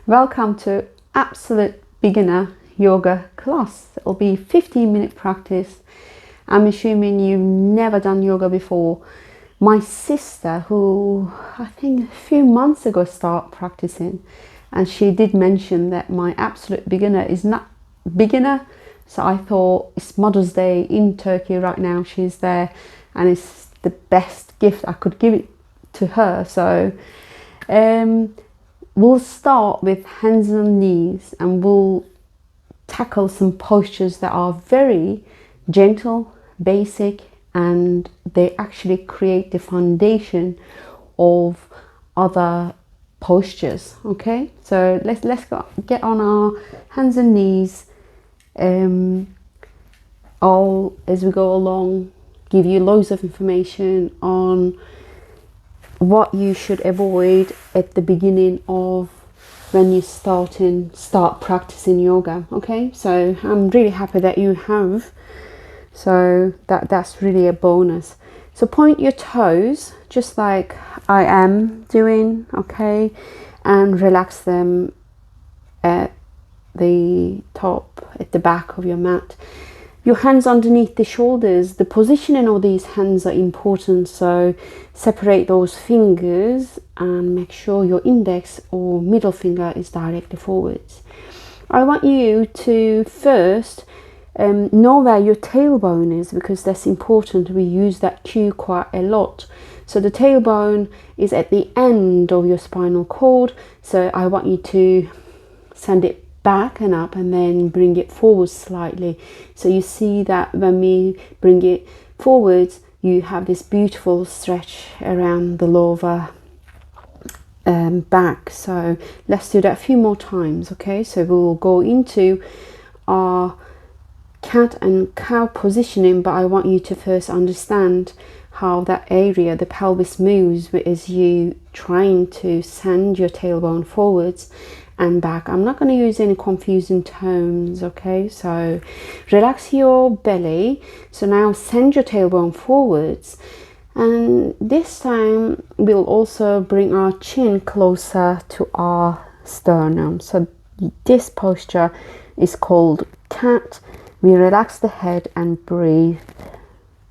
Welcome to Absolute Beginner Yoga class. It'll be 15-minute practice. I'm assuming you've never done yoga before. My sister, who I think a few months ago started practicing, and she did mention that my absolute beginner is not beginner. So I thought it's Mother's Day in Turkey right now. She's there and it's the best gift I could give it to her. So we'll start with hands and knees, and we'll tackle some postures that are very gentle, basic, and they actually create the foundation of other postures. Okay, so let's get on our hands and knees. I'll, as we go along, give you loads of information on what you should avoid at the beginning of when you start practicing yoga. Okay, so I'm really happy that you have, so that's really a bonus. So point your toes just like I am doing, okay, and relax them at the top, at the back of your mat. Your hands underneath the shoulders. The positioning of these hands are important, so separate those fingers and make sure your index or middle finger is directly forwards. I want you to first know where your tailbone is, because that's important. We use that cue quite a lot. So the tailbone is at the end of your spinal cord, so I want you to send it back and up and then bring it forward slightly. So you see that when we bring it forwards, you have this beautiful stretch around the lower back. So let's do that a few more times. Okay, so we'll go into our cat and cow positioning, but I want you to first understand how that area, the pelvis, moves as you trying to send your tailbone forwards and back. I'm not going to use any confusing tones. Okay, so relax your belly. So now send your tailbone forwards, and this time we'll also bring our chin closer to our sternum. So this posture is called cat. We relax the head and breathe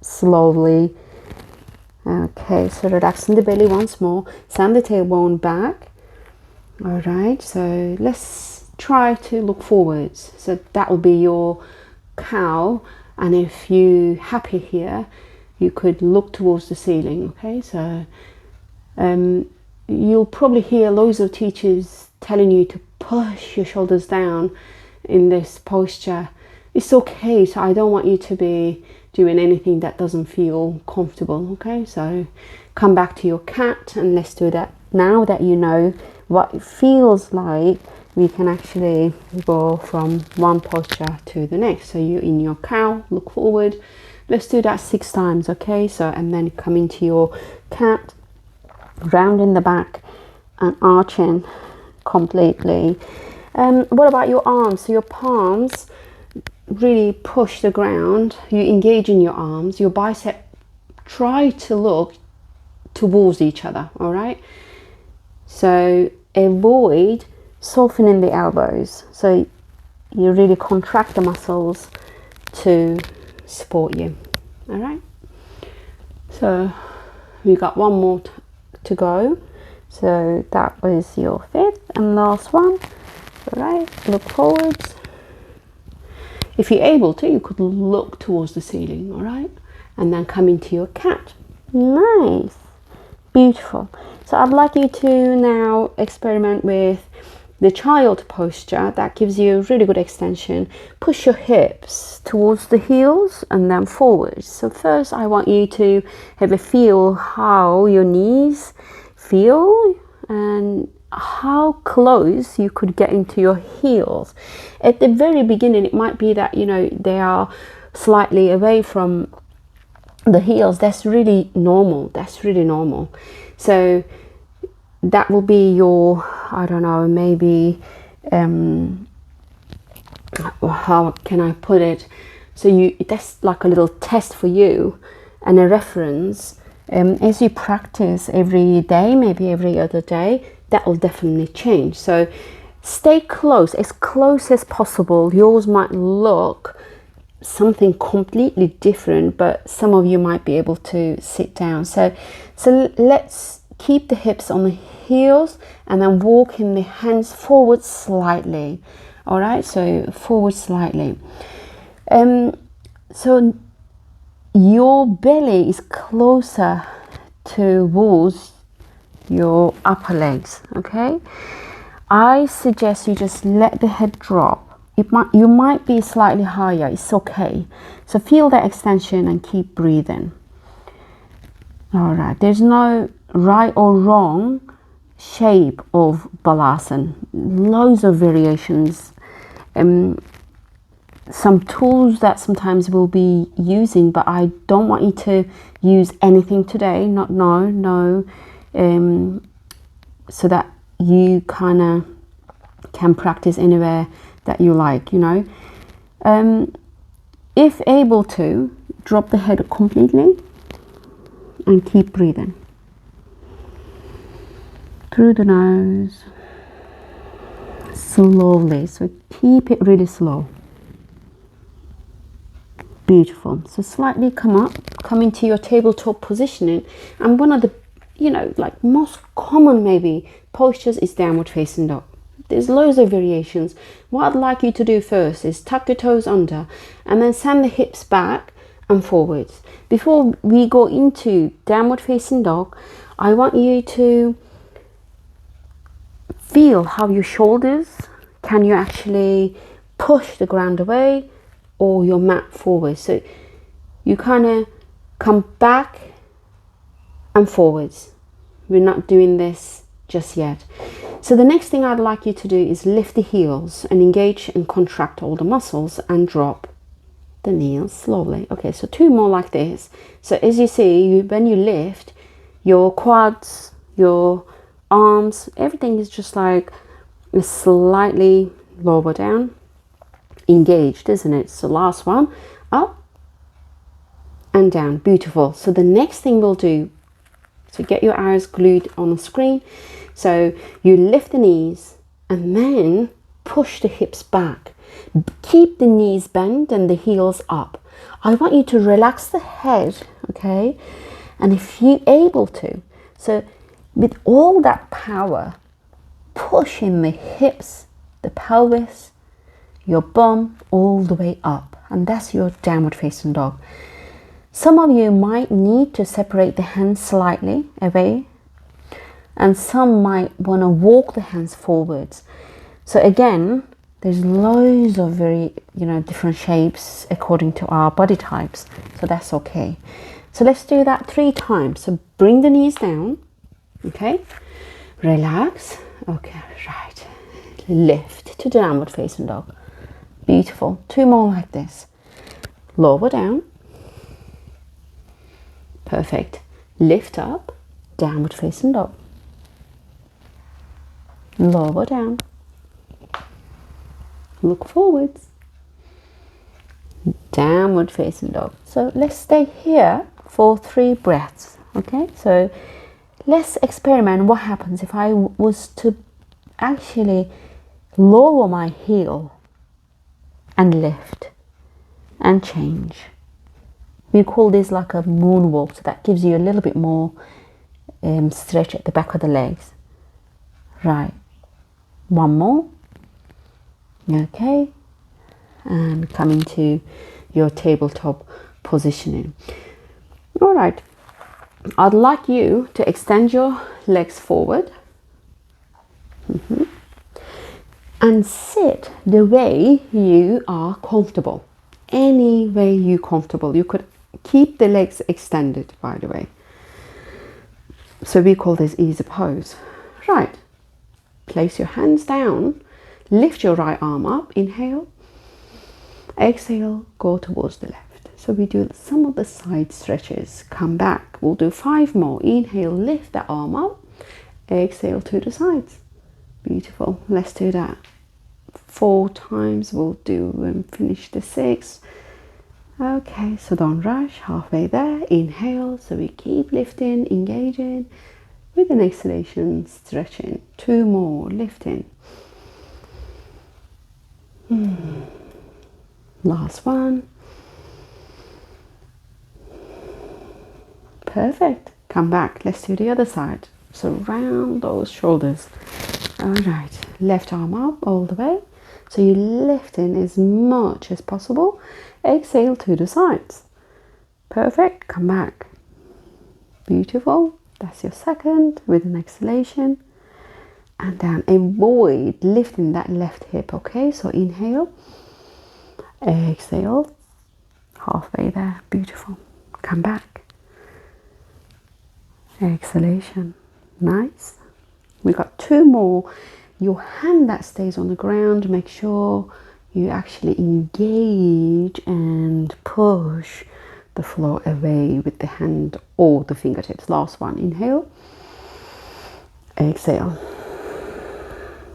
slowly. Okay, so relaxing the belly once more, send the tailbone back. All right, so let's try to look forwards. So that will be your cow, and if you're happy here, you could look towards the ceiling. Okay, so you'll probably hear loads of teachers telling you to push your shoulders down in this posture. It's okay, so I don't want you to be doing anything that doesn't feel comfortable. Okay, so come back to your cat, and let's do that. Now that you know what it feels like, we can actually go from one posture to the next. So you're in your cow, look forward. Let's do that 6 times. Okay, so and then come into your cat, rounding the back and arching completely. What about your arms? So your palms really push the ground. You engage in your arms. Your bicep try to look towards each other. All right, so avoid softening the elbows. So you really contract the muscles to support you. All right, so we got one more to go. So that was your 5th and last one. All right, look forwards. If you're able to, you could look towards the ceiling. All right, and then come into your cat. Nice, beautiful. So I'd like you to now experiment with the child posture. That gives you really good extension. Push your hips towards the heels and then forward. So first I want you to have a feel how your knees feel and how close you could get into your heels. At the very beginning, it might be that, you know, they are slightly away from the heels. That's really normal. That's really normal. So that will be your, I don't know, maybe how can I put it? So that's like a little test for you and a reference. As you practice every day, maybe every other day, that will definitely change. So Stay as close as possible. Yours might look something completely different, but some of you might be able to sit down. So let's keep the hips on the heels and then walking the hands forward slightly. All right, so forward slightly. So your belly is closer towards your upper legs. Okay, I suggest you just let the head drop. You might be slightly higher, it's okay. So feel that extension and keep breathing. All right, there's no right or wrong shape of balasana. Loads of variations. Some tools that sometimes we'll be using, but I don't want you to use anything today. No. So that you kind of can practice anywhere that you like, you know. If able to, drop the head completely and keep breathing through the nose slowly. So keep it really slow. Beautiful. So slightly come into your tabletop positioning, and one of the, you know, like most common maybe postures is downward facing dog. There's loads of variations. What I'd like you to do first is tuck your toes under and then send the hips back and forwards. Before we go into downward facing dog, I want you to feel how your shoulders, can you actually push the ground away or your mat forward. So you kind of come back and forwards. We're not doing this just yet. So the next thing I'd like you to do is lift the heels and engage and contract all the muscles and drop the knees slowly. Okay, so 2 more like this. So as you see, when you lift, your quads, your arms, everything is just like slightly lower down, engaged, isn't it? So last one, up and down. Beautiful. So the next thing we'll do, so get your eyes glued on the screen. So you lift the knees and then push the hips back. Keep the knees bent and the heels up. I want you to relax the head, okay? And if you're able to, so with all that power, pushing the hips, the pelvis, your bum all the way up. And that's your downward facing dog. Some of you might need to separate the hands slightly away, and some might want to walk the hands forwards. So again, there's loads of very, different shapes according to our body types. So that's okay. So let's do that 3 times. So bring the knees down. Okay. Relax. Okay, right. Lift to the downward facing dog. Beautiful. 2 more like this. Lower down. Perfect. Lift up. Downward facing dog. Lower down. Look forwards. Downward facing dog. So let's stay here for 3 breaths. Okay, so let's experiment what happens if I was to actually lower my heel and lift and change. We call this like a moonwalk, so that gives you a little bit more stretch at the back of the legs. Right, 1 more. Okay, and come into your tabletop positioning. All right, I'd like you to extend your legs forward and sit the way you are comfortable. Any way you're comfortable. You could keep the legs extended, by the way. So we call this easy pose. Right, place your hands down. Lift your right arm up, inhale, exhale, go towards the left. So we do some of the side stretches, come back. We'll do 5 more. Inhale, lift that arm up, exhale to the sides. Beautiful, let's do that 4 times. We'll do and finish the 6. Okay, so don't rush, halfway there. Inhale, so we keep lifting, engaging with an exhalation, stretching. 2 more, lifting. Last one. Perfect. Come back. Let's do the other side. So round those shoulders. All right. Left arm up all the way. So you lift in as much as possible. Exhale to the sides. Perfect. Come back. Beautiful. That's your second with an exhalation. And down. Avoid lifting that left hip. Okay. So inhale. Exhale. Halfway there. Beautiful. Come back. Exhalation. Nice. We got two more. Your hand that stays on the ground, make sure you actually engage and push the floor away with the hand or the fingertips. Last one. Inhale. Exhale.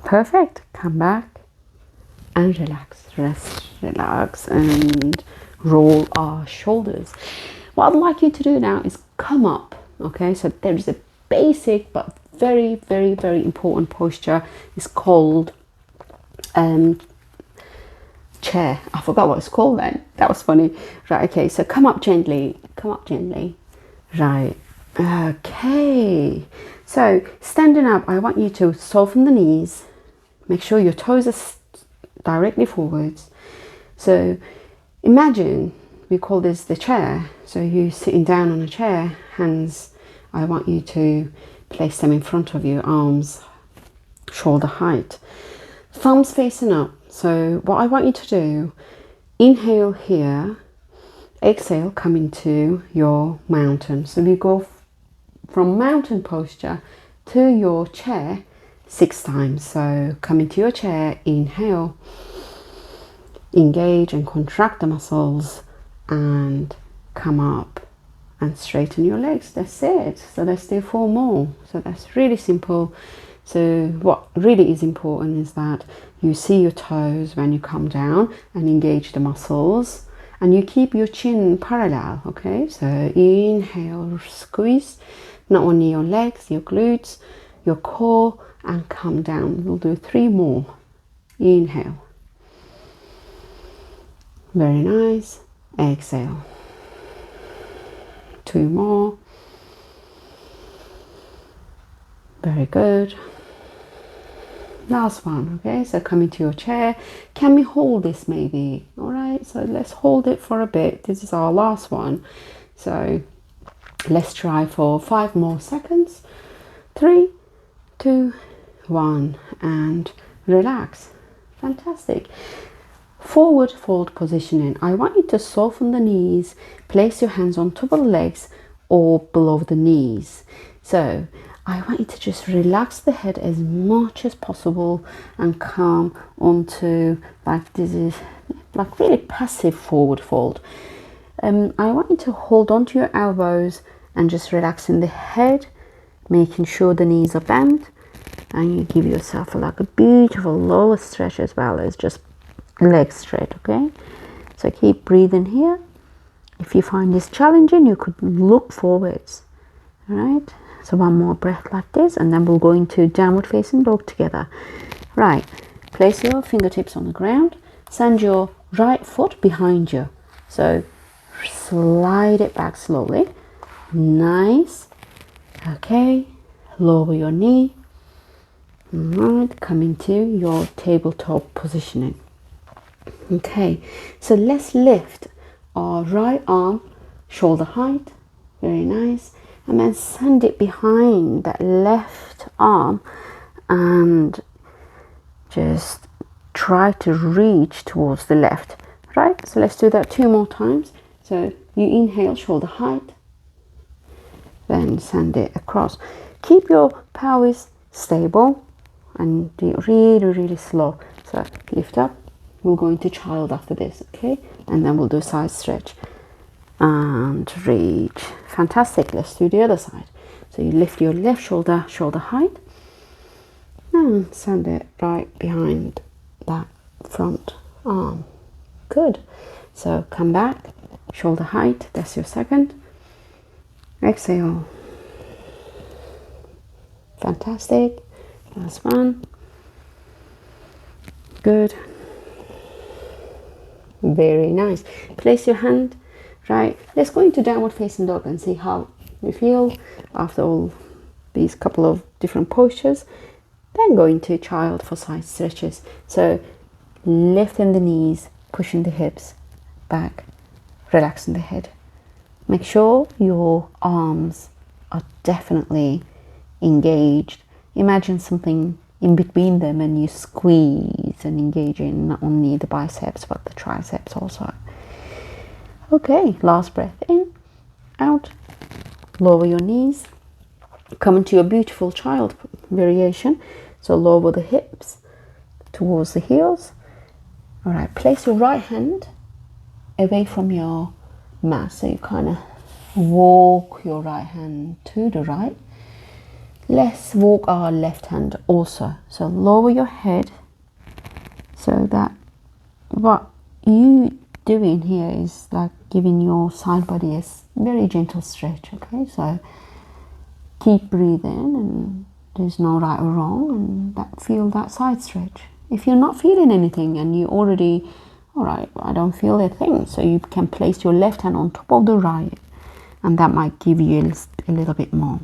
Perfect. Come back and relax. Rest, relax, and roll our shoulders. What I'd like you to do now is come up. Okay, so there is a basic but very, very, very important posture. It's called chair. I forgot what it's called then. That was funny. Right, okay, so come up gently. Come up gently. Right. Okay. So standing up, I want you to soften the knees. Make sure your toes are directly forwards. So imagine, we call this the chair. So you sitting down on a chair, hands, I want you to place them in front of you, arms shoulder height, thumbs facing up. So what I want you to do, inhale here, exhale, come into your mountain. So we go from mountain posture to your chair 6 times. So come into your chair, inhale, engage and contract the muscles, and come up and straighten your legs. That's it. So let's do 4 more. So that's really simple. So what really is important is that you see your toes when you come down and engage the muscles, and you keep your chin parallel. Okay, so inhale, squeeze not only your legs, your glutes, your core, and come down. We'll do 3 more. Inhale. Very nice. Exhale. 2 more. Very good. Last one. Okay, so come into your chair. Can we hold this maybe? All right, so let's hold it for a bit. This is our last one. So let's try for 5 more seconds. 3, 2, 1, and relax. Fantastic. Forward fold positioning. I want you to soften the knees, place your hands on top of the legs or below the knees. So I want you to just relax the head as much as possible and come onto, like, this is like really passive forward fold. I want you to hold onto your elbows and just relaxing the head, making sure the knees are bent, and you give yourself like a beautiful lower stretch as well as just leg straight. Okay, so keep breathing here. If you find this challenging, you could look forwards. All right, so 1 more breath like this, and then we'll go into downward facing dog together. Right, place your fingertips on the ground, send your right foot behind you, so slide it back slowly. Nice. Okay, lower your knee. All right, come into your tabletop positioning. Okay, so let's lift our right arm shoulder height. Very nice. And then send it behind that left arm and just try to reach towards the left. Right, so let's do that 2 more times. So you inhale shoulder height, then send it across. Keep your pelvis stable and do it really, really slow. So lift up. We'll go into child after this, okay? And then we'll do side stretch and reach. Fantastic. Let's do the other side. So you lift your left shoulder, shoulder height, and send it right behind that front arm. Good. So come back, shoulder height. That's your second. Exhale. Fantastic. Last one. Good. Very nice. Place your hand, right? Let's go into downward facing dog and see how you feel after all these couple of different postures. Then go into child for side stretches. So lifting the knees, pushing the hips back, relaxing the head. Make sure your arms are definitely engaged. Imagine something in between them and you squeeze and engage in not only the biceps but the triceps also. Okay, last breath in, out, lower your knees, come into your beautiful child variation. So lower the hips towards the heels. All right, place your right hand away from your mat. So you kind of walk your right hand to the right. Let's walk our left hand also. So lower your head so that what you doing here is like giving your side body a very gentle stretch. Okay, so keep breathing and there's no right or wrong, and feel that side stretch. If you're not feeling anything and you already, all right, I don't feel a thing, so you can place your left hand on top of the right, and that might give you a little bit more.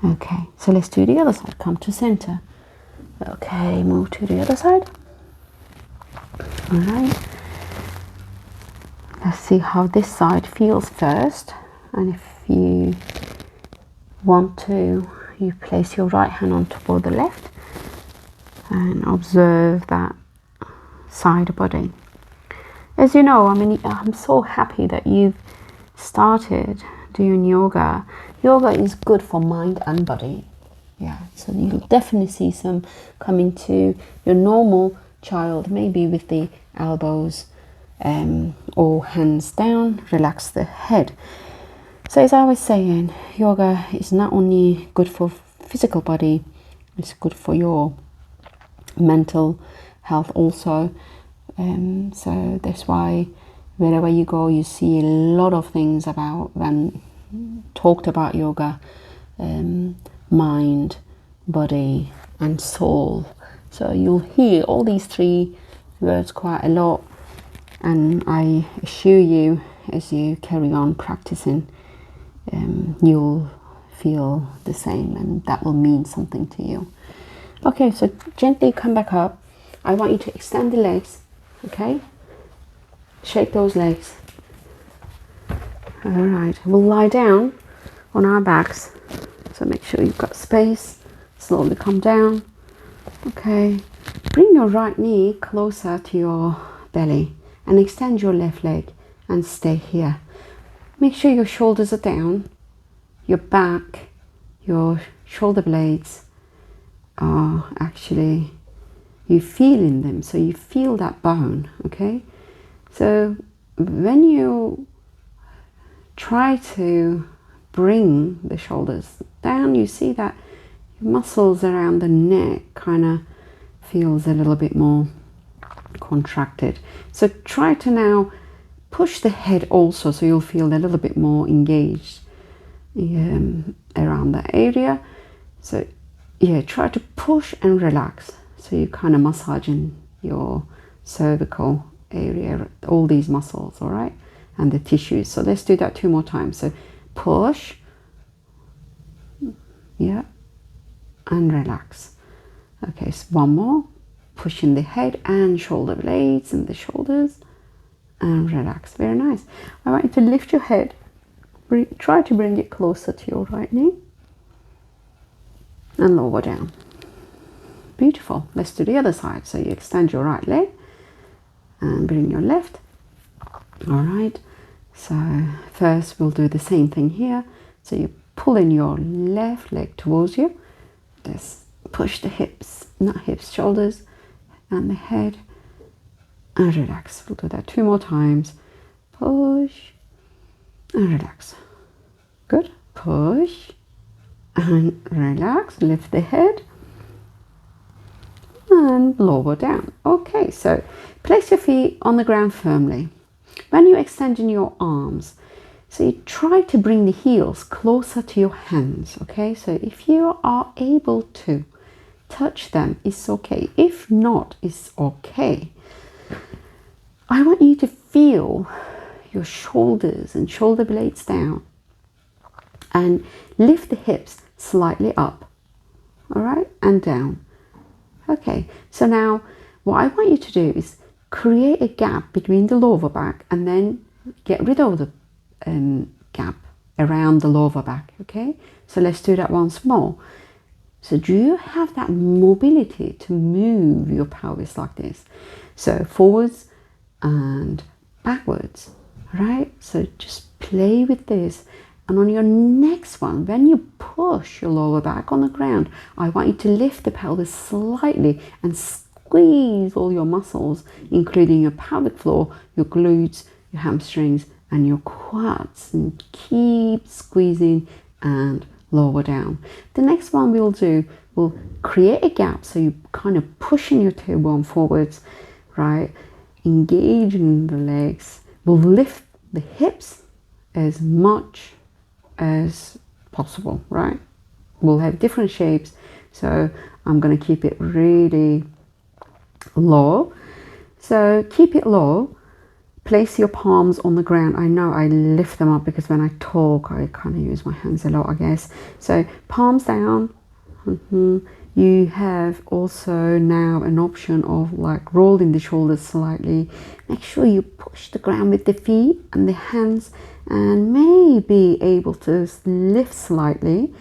Okay, so let's do the other side. Come to center. Okay, move to the other side. All right. Let's see how this side feels first, and if you want to, you place your right hand on top of the left and observe that side body. As you know, I mean, I'm so happy that you've started doing yoga. Yoga is good for mind and body. Yeah, so you'll definitely see some come into your normal child, maybe with the elbows or hands down, relax the head. So as I was saying, yoga is not only good for physical body, it's good for your mental health also. So that's why wherever you go, you see a lot of things about when talked about yoga, mind, body and soul. So you'll hear all these three words quite a lot, and I assure you, as you carry on practicing, you'll feel the same, and that will mean something to you. Okay, so gently come back up. I want you to extend the legs. Okay, shake those legs. All right, we'll lie down on our backs, so make sure you've got space. Slowly come down. Okay, bring your right knee closer to your belly and extend your left leg and stay here. Make sure your shoulders are down, your back, your shoulder blades are actually, you feel in them, so you feel that bone. Okay, so when you try to bring the shoulders down, you see that your muscles around the neck kind of feels a little bit more contracted. So try to now push the head also, so you'll feel a little bit more engaged around that area. So yeah, try to push and relax, so you're kind of massaging your cervical area, all these muscles, all right, and the tissues. So let's do that 2 more times. So push, yeah, and relax. Okay, so 1 more, pushing the head and shoulder blades and the shoulders, and relax. Very nice. I want you to lift your head, try to bring it closer to your right knee, and lower down. Beautiful. Let's do the other side. So you extend your right leg and bring your left. All right, so first we'll do the same thing here. So you pull in your left leg towards you, just push the hips, not hips, shoulders and the head, and relax. We'll do that 2 more times. Push and relax. Good. Push and relax. Lift the head and lower down. Okay, so place your feet on the ground firmly. When you extend in your arms, so you try to bring the heels closer to your hands. Okay, so if you are able to touch them, it's okay. If not, it's okay. I want you to feel your shoulders and shoulder blades down and lift the hips slightly up, all right, and down. Okay, so now what I want you to do is create a gap between the lower back and then get rid of the gap around the lower back. Okay, so let's do that once more. So do you have that mobility to move your pelvis like this? So forwards and backwards, right? So just play with this. And on your next one, when you push your lower back on the ground, I want you to lift the pelvis slightly and squeeze all your muscles, including your pelvic floor, your glutes, your hamstrings, and your quads. And keep squeezing and lower down. The next one we'll do, we'll create a gap. So you kind of pushing your tailbone forwards, right? Engaging the legs. We'll lift the hips as much as possible, right? We'll have different shapes, so I'm going to keep it really low. So keep it low. Place your palms on the ground. I know I lift them up because when I talk I kind of use my hands a lot, I guess. So palms down. You have also now an option of like rolling the shoulders slightly. Make sure you push the ground with the feet and the hands, and maybe able to lift slightly.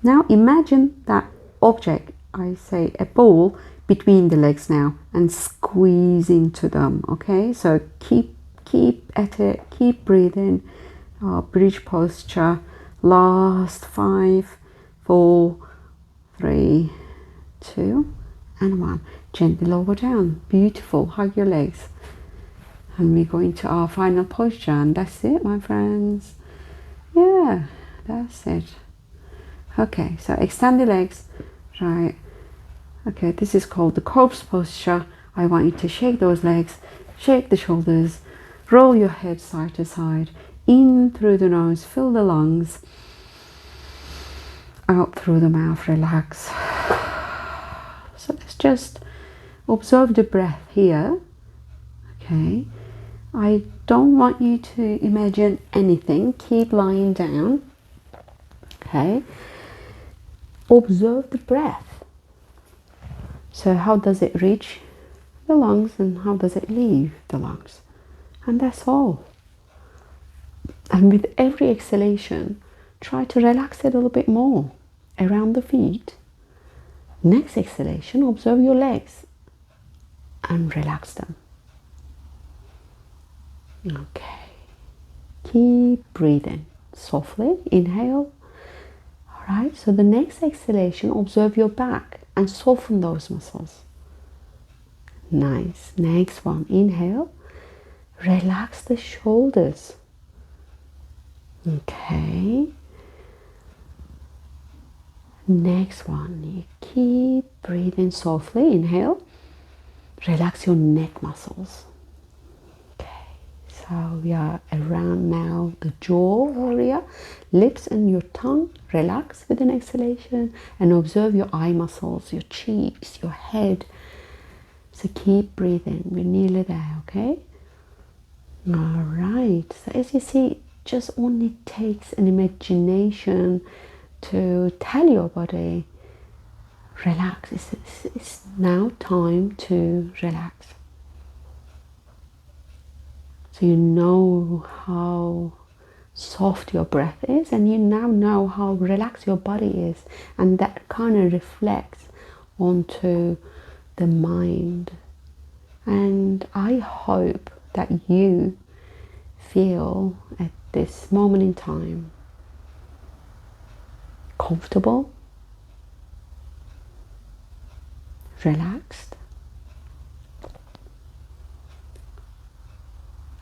Now imagine that object, I say a ball, between the legs now, and squeeze into them. Okay, so keep at it, keep breathing. Bridge posture. Last 5, 4, 3, 2 and 1. Gently lower down. Beautiful. Hug your legs. And we go into our final posture, and that's it, my friends. Yeah, that's it. Okay, so extend the legs, right? Okay, this is called the corpse posture. I want you to shake those legs, shake the shoulders, roll your head side to side, in through the nose, fill the lungs, out through the mouth, relax. So let's just observe the breath here. Okay, I don't want you to imagine anything. Keep lying down. Okay, observe the breath. So how does it reach the lungs and how does it leave the lungs? And that's all. And with every exhalation, try to relax it a little bit more around the feet. Next exhalation, observe your legs and relax them. Okay, keep breathing softly. Inhale. All right, so the next exhalation, observe your back and soften those muscles. Nice. Next one, inhale. Relax the shoulders. Okay. Next one, you keep breathing softly. Inhale. Relax your neck muscles. So we are around now the jaw area, lips and your tongue. Relax with an exhalation and observe your eye muscles, your cheeks, your head. So keep breathing. We're nearly there, okay? All right. So as you see, it just only takes an imagination to tell your body, relax. It's now time to relax. So you know how soft your breath is, and you now know how relaxed your body is, and that kind of reflects onto the mind. And I hope that you feel at this moment in time comfortable, relaxed,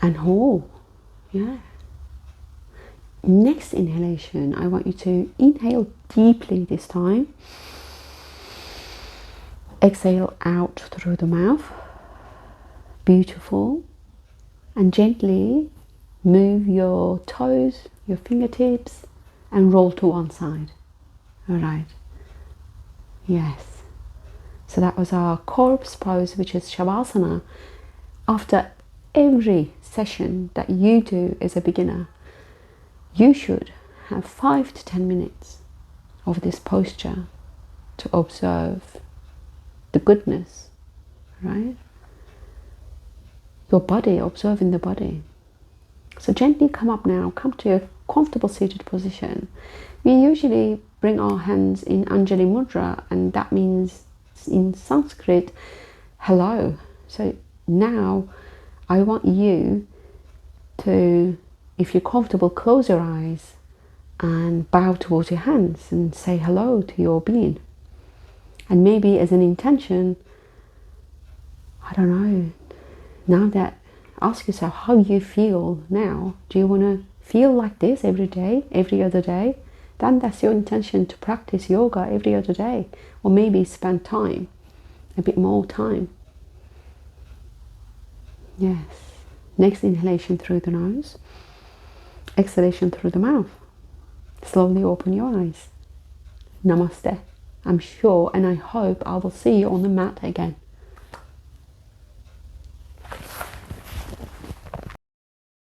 and whole. Yeah. Next inhalation, I want you to inhale deeply this time. Exhale out through the mouth. Beautiful. And gently move your toes, your fingertips, and roll to one side. All right. Yes. So that was our corpse pose, which is Shavasana. After every session that you do as a beginner, you should have 5 to 10 minutes of this posture to observe the goodness, right? Your body, observing the body. So gently come up now, come to a comfortable seated position. We usually bring our hands in Anjali Mudra, and that means in Sanskrit, hello. So now I want you to, if you're comfortable, close your eyes and bow towards your hands and say hello to your being. And maybe as an intention, I don't know, now that, ask yourself how you feel now. Do you want to feel like this every day, every other day? Then that's your intention to practice yoga every other day, or maybe spend time, a bit more time. Yes. Next inhalation through the nose, exhalation through the mouth. Slowly open your eyes. Namaste. I'm sure and I hope I will see you on the mat again.